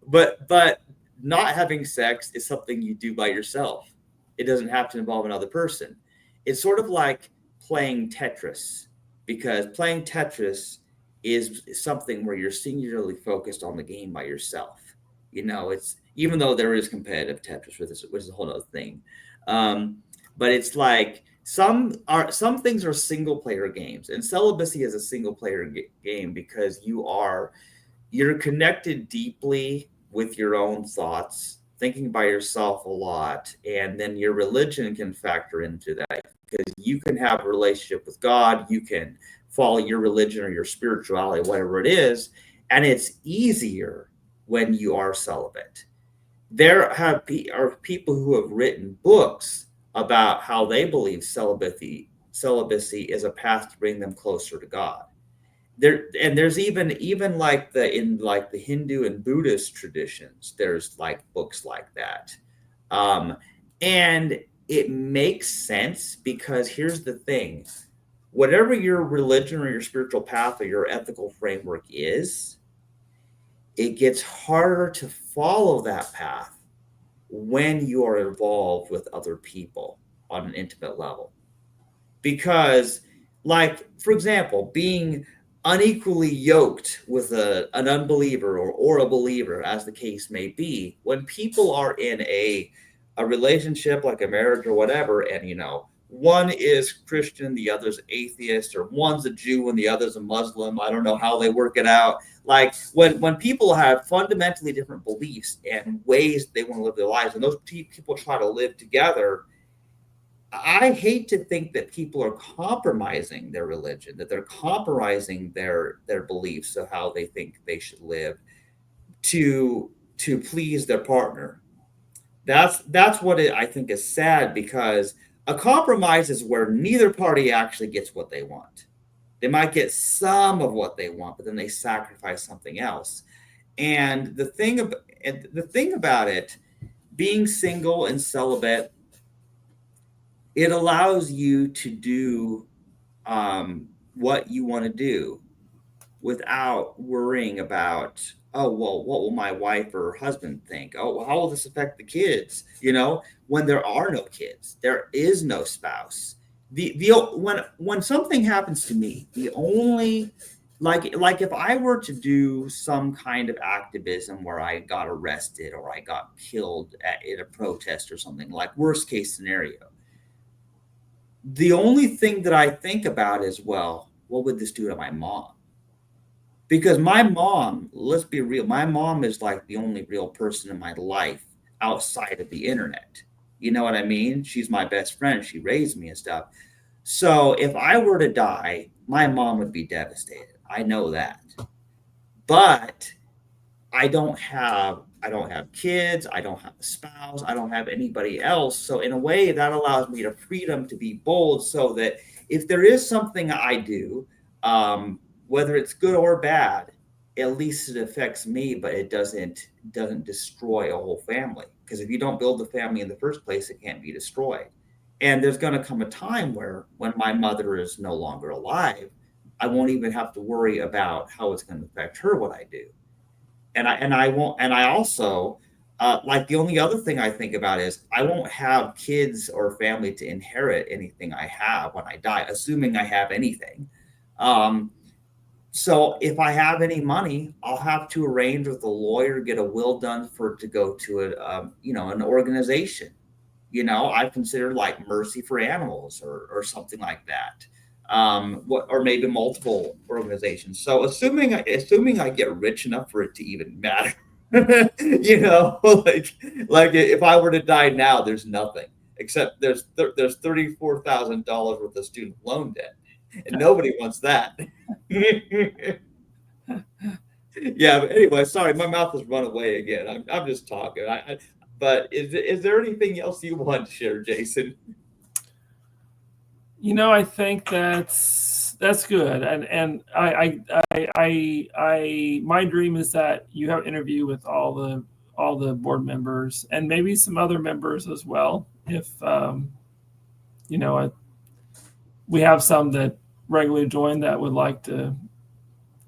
but not having sex is something you do by yourself. It doesn't have to involve another person. It's sort of like playing Tetris, because playing Tetris is something where you're singularly focused on the game by yourself. It's, even though there is competitive Tetris with this, which is a whole other thing. But it's like some things are single player games, and celibacy is a single player game, because you're connected deeply with your own thoughts, thinking by yourself a lot, and then your religion can factor into that, because you can have a relationship with God, you can follow your religion or your spirituality, whatever it is, and it's easier when you are celibate. There are people who have written books about how they believe celibacy is a path to bring them closer to God. there's even like the Hindu and Buddhist traditions, there's like books like that. um and it makes sense because here's the thing: whatever your religion or your spiritual path or your ethical framework is, it gets harder to follow that path when you are involved with other people on an intimate level. Because, like, for example, being unequally yoked with an unbeliever or a believer, as the case may be, when people are in a relationship like a marriage or whatever, and one is Christian, the other's atheist, or one's a Jew and the other's a Muslim. I don't know how they work it out. Like, when people have fundamentally different beliefs and ways they want to live their lives, and those people try to live together, I hate to think that people are compromising their religion, that they're compromising their beliefs of how they think they should live to please their partner. That's what I think is sad, because a compromise is where neither party actually gets what they want. They might get some of what they want, but then they sacrifice something else. And the thing about it, being single and celibate, it allows you to do what you want to do without worrying about, oh, well, what will my wife or husband think? Oh, well, how will this affect the kids? When there are no kids, there is no spouse. The when something happens to me, the only, like if I were to do some kind of activism where I got arrested or I got killed in a protest or something, like worst case scenario, the only thing that I think about is, well, what would this do to my mom? Because my mom, let's be real, my mom is like the only real person in my life outside of the internet. You know what I mean? She's my best friend. She raised me and stuff. So if I were to die, my mom would be devastated. I know that. But I don't have kids, I don't have a spouse, I don't have anybody else. So in a way that allows me the freedom to be bold, so that if there is something I do, whether it's good or bad, at least it affects me, but it doesn't destroy a whole family. Because if you don't build the family in the first place, it can't be destroyed. And there's going to come a time where, when my mother is no longer alive, I won't even have to worry about how it's going to affect her what I do. And I won't, and I also, like, the only other thing I think about is I won't have kids or family to inherit anything I have when I die, assuming I have anything. um, so if I have any money, I'll have to arrange with a lawyer, get a will done for it to go to an organization. I consider like Mercy for Animals, or something like that. Or maybe multiple organizations. So assuming I get rich enough for it to even matter, like if I were to die now, there's nothing except there's $34,000 worth of student loan debt, and nobody wants that. Yeah, but anyway, sorry, my mouth has run away again. I'm just talking. But is there anything else you want to share, Jason? I think that's good, and my dream is that you have an interview with all the board members and maybe some other members as well. If you know, we have some that regularly join that would like to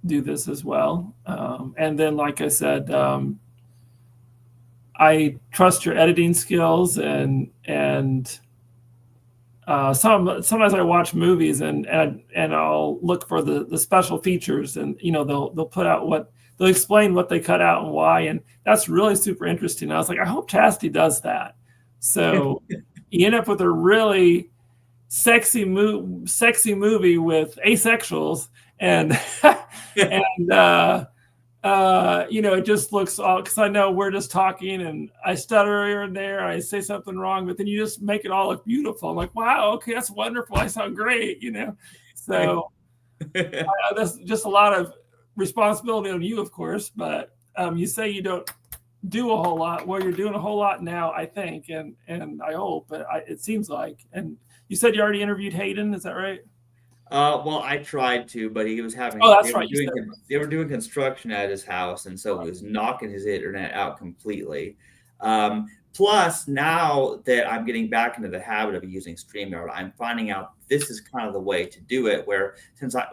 do this as well. And then, like I said, I trust your editing skills, and sometimes I watch movies, and I'll look for the special features, and they'll put out they'll explain what they cut out and why, and that's really super interesting. I was like, I hope Chastity does that. So you end up with a really sexy movie with asexuals, and and it just looks all, because I know we're just talking and I stutter here and there, I say something wrong, but then you just make it all look beautiful. I'm like, wow, okay, that's wonderful. I sound great. So that's just a lot of responsibility on you, of course, but you say you don't do a whole lot. Well, you're doing a whole lot now, I think, and I hope, but it seems like. And you said you already interviewed Hayden, is that right? Well, I tried to, but he was Oh, having that's right. You said they were doing construction at his house, and so it was knocking his internet out completely. Plus, now that I'm getting back into the habit of using StreamYard, I'm finding out this is kind of the way to do it. Where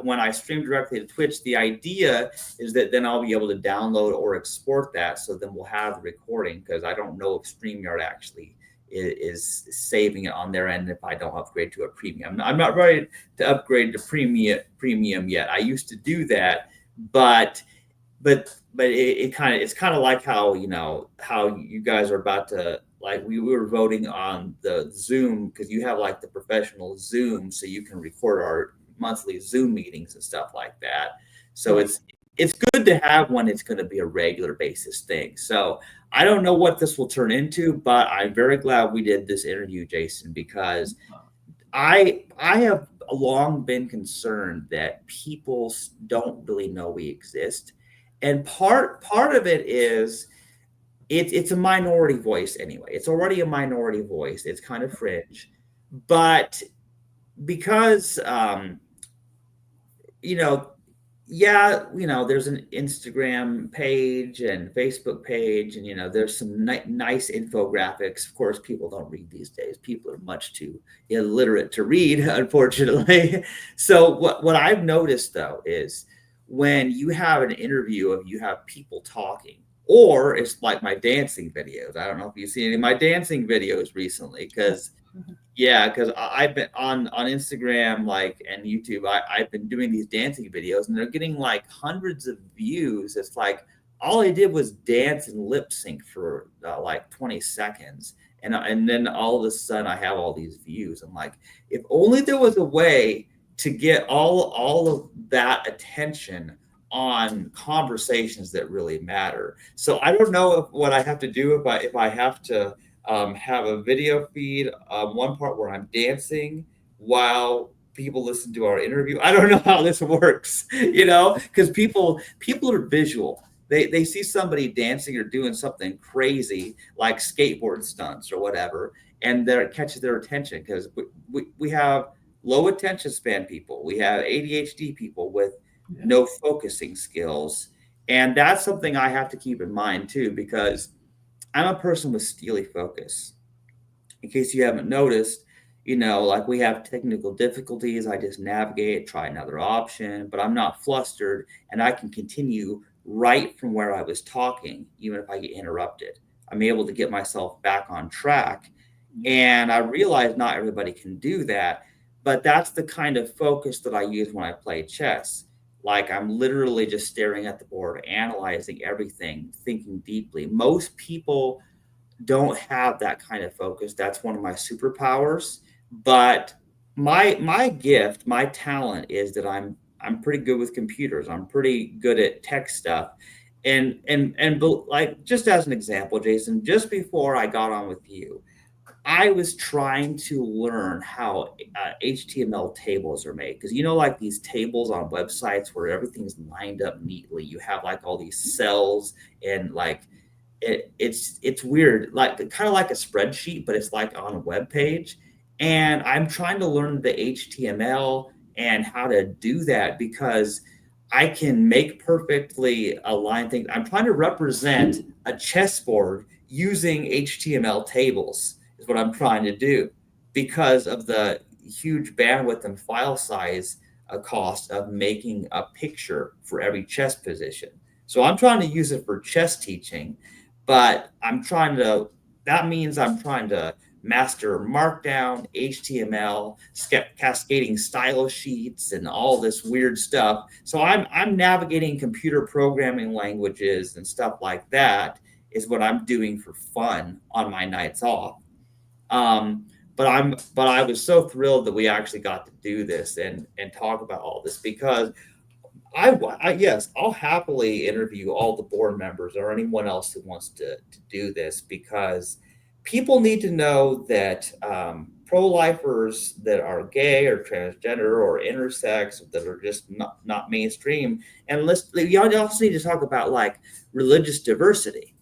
when I stream directly to Twitch, the idea is that then I'll be able to download or export that, so then we'll have the recording because I don't know if StreamYard actually is saving it on their end if I don't upgrade to a premium. I'm not ready to upgrade to premium yet. I used to do that, but it's kind of like how how you guys are about to like we were voting on the Zoom because you have like the professional Zoom so you can record our monthly Zoom meetings and stuff like that. So right. it's good to have when it's going to be a regular basis thing. So I don't know what this will turn into, but I'm very glad we did this interview, Jason, because I have long been concerned that people don't really know we exist, and part of it is it's a minority voice anyway. It's already a minority voice. It's kind of fringe, but because you know yeah, there's an Instagram page and Facebook page, and there's some nice infographics. Of course, people don't read these days. People are much too illiterate to read, unfortunately. So what I've noticed though is when you have an interview of you have people talking, or it's like my dancing videos. I don't know if you've seen any of my dancing videos recently, because yeah, because I've been on Instagram, like, and YouTube. I've been doing these dancing videos, and they're getting like hundreds of views. It's like all I did was dance and lip sync for like 20 seconds, and then all of a sudden I have all these views. I'm like, if only there was a way to get all of that attention on conversations that really matter. So I don't know what I have to do if I have to have a video feed, one part where I'm dancing while people listen to our interview. I don't know how this works, because people are visual. They see somebody dancing or doing something crazy like skateboard stunts or whatever, and that catches their attention because we have low attention span people. We have ADHD people with Yeah. no focusing skills. And that's something I have to keep in mind too, because I'm a person with steely focus. In case you haven't noticed, like we have technical difficulties, I just navigate, try another option, but I'm not flustered and I can continue right from where I was talking, even if I get interrupted. I'm able to get myself back on track. And I realize not everybody can do that, but that's the kind of focus that I use when I play chess. Like I'm literally just staring at the board, analyzing everything, thinking deeply. Most people don't have that kind of focus. That's one of my superpowers. But my gift, my talent is that I'm pretty good with computers. I'm pretty good at tech stuff. Like just as an example, Jason, just before I got on with you, I was trying to learn how HTML tables are made because like these tables on websites where everything's lined up neatly. You have like all these cells and like it's weird, like kind of like a spreadsheet, but it's like on a web page. And I'm trying to learn the HTML and how to do that because I can make perfectly aligned things. I'm trying to represent a chessboard using HTML tables is what I'm trying to do because of the huge bandwidth and file size cost of making a picture for every chess position. So I'm trying to use it for chess teaching, but that means I'm trying to master Markdown, HTML, cascading style sheets, and all this weird stuff. So I'm navigating computer programming languages and stuff like that is what I'm doing for fun on my nights off. But I was so thrilled that we actually got to do this and talk about all this because yes, I'll happily interview all the board members or anyone else who wants to do this because people need to know that pro-lifers that are gay or transgender or intersex that are just not mainstream, and you also need to talk about like religious diversity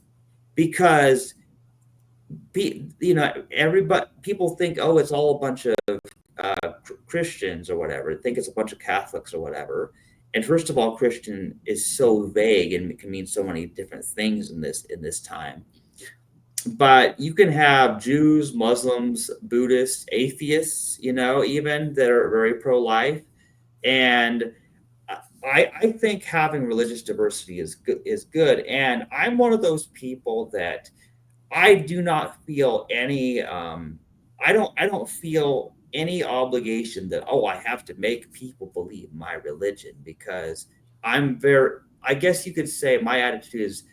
because everybody people think, oh, it's all a bunch of Christians or whatever think it's a bunch of Catholics or whatever. And first of all, Christian is so vague and it can mean so many different things in this time. But you can have Jews, Muslims, Buddhists, atheists, even that are very pro-life. And I think having religious diversity is good. And I'm one of those people that I do not feel any I don't feel any obligation that, oh, I have to make people believe my religion, because I'm very I guess you could say my attitude is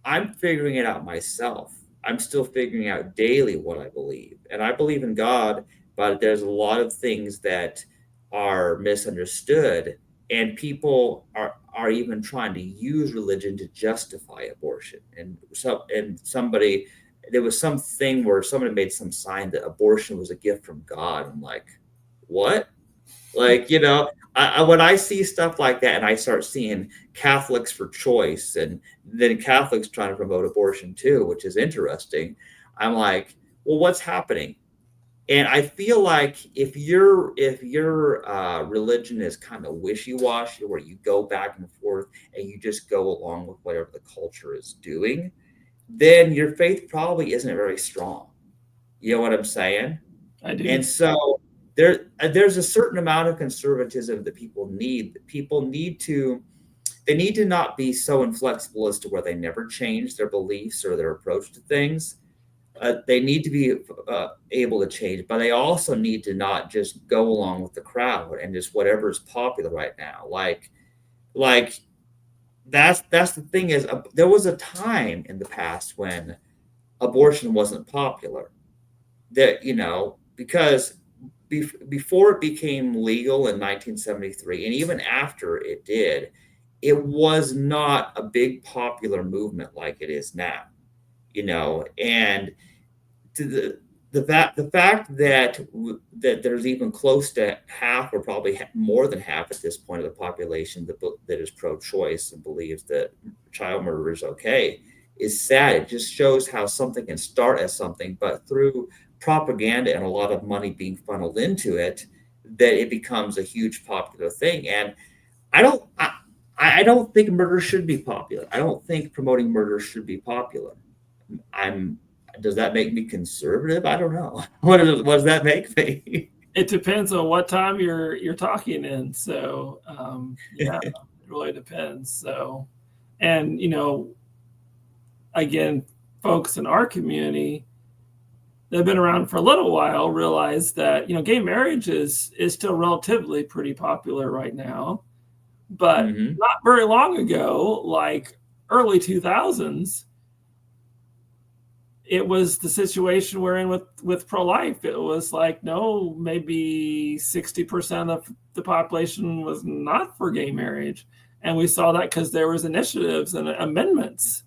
I'm figuring it out myself. I'm still figuring out daily what I believe. And I believe in God, but there's a lot of things that are misunderstood, and people are even trying to use religion to justify abortion. And somebody there was something where somebody made some sign that abortion was a gift from God. I'm like, what? Like, when I see stuff like that and I start seeing Catholics for choice and then Catholics trying to promote abortion too, which is interesting, I'm like, well, what's happening? And I feel like if your religion is kind of wishy-washy, where you go back and forth and you just go along with whatever the culture is doing, then your faith probably isn't very strong. You know what I'm saying? I do. And so there's a certain amount of conservatism that people need. People need to not be so inflexible as to where they never change their beliefs or their approach to things. They need to be able to change, but they also need to not just go along with the crowd and just whatever is popular right now. Like that's the thing is, there was a time in the past when abortion wasn't popular, that because before it became legal in 1973, and even after it did, it was not a big popular movement like it is now. And to the fact that there's even close to half, or probably more than half at this point, of the population that is pro-choice and believes that child murder is okay, is sad. It just shows how something can start as something, but through propaganda and a lot of money being funneled into it, that it becomes a huge popular thing. And I don't I, I don't think murder should be popular. I don't think promoting murder should be popular. I'm Does that make me conservative? I don't know. What does that make me? It depends on what time you're talking in. So yeah, it really depends. So, and again, folks in our community that have been around for a little while realize that gay marriage is still relatively pretty popular right now, but Hmm. not very long ago, like early 2000s, it was the situation we're in with pro-life. It was like, no, maybe 60% of the population was not for gay marriage, and we saw that because there was initiatives and amendments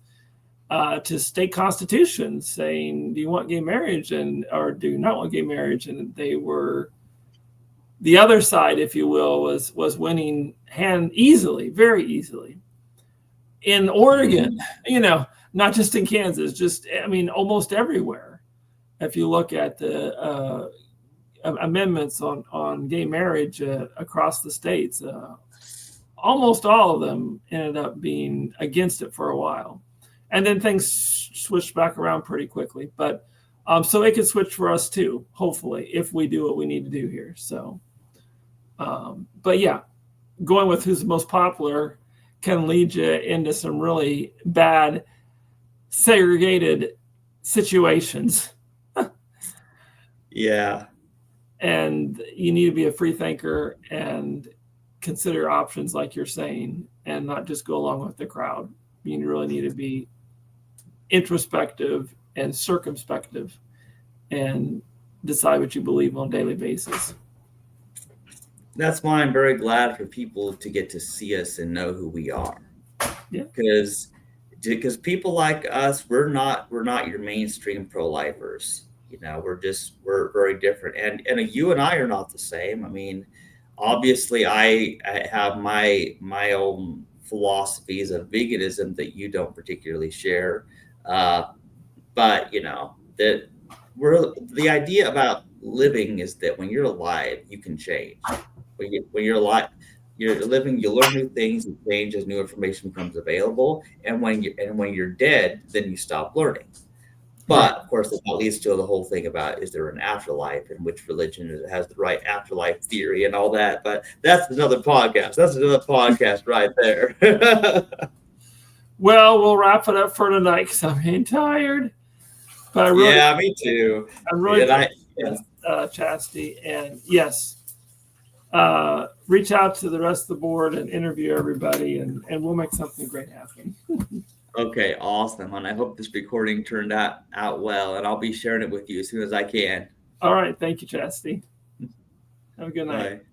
to state constitutions saying, do you want gay marriage, and or do you not want gay marriage? And they were, the other side, if you will, was winning hand easily, very easily. In Oregon, Hmm. not just in Kansas, just, I mean, almost everywhere. If you look at the amendments on gay marriage across the states, almost all of them ended up being against it for a while. And then things switched back around pretty quickly. But so it could switch for us too, hopefully, if we do what we need to do here. So, but yeah, going with who's the most popular can lead you into some really bad segregated situations. Yeah. And you need to be a free thinker and consider options like you're saying, and not just go along with the crowd. You really need to be introspective and circumspective and decide what you believe on a daily basis. That's why I'm very glad for people to get to see us and know who we are, Yeah. because people like us, we're not your mainstream pro-lifers. We're very different, and you and I are not the same. I mean, obviously, I have my own philosophies of veganism that you don't particularly share, uh, but that the idea about living is that when you're alive, you can change. When you're alive, you're living, you learn new things, you change as new information becomes available. And when you're dead, then you stop learning. Right. But of course, that leads to the whole thing about, is there an afterlife, and which religion has the right afterlife theory and all that. But that's another podcast. That's another podcast right there. Well, we'll wrap it up for tonight because I'm getting tired. But Yeah, me too. I really And I, appreciate Chastity. And yes, reach out to the rest of the board and interview everybody, and we'll make something great happen. Okay, awesome. And I hope this recording turned out well, and I'll be sharing it with you as soon as I can. All right. Thank you, Chastity. Have a good night. Bye.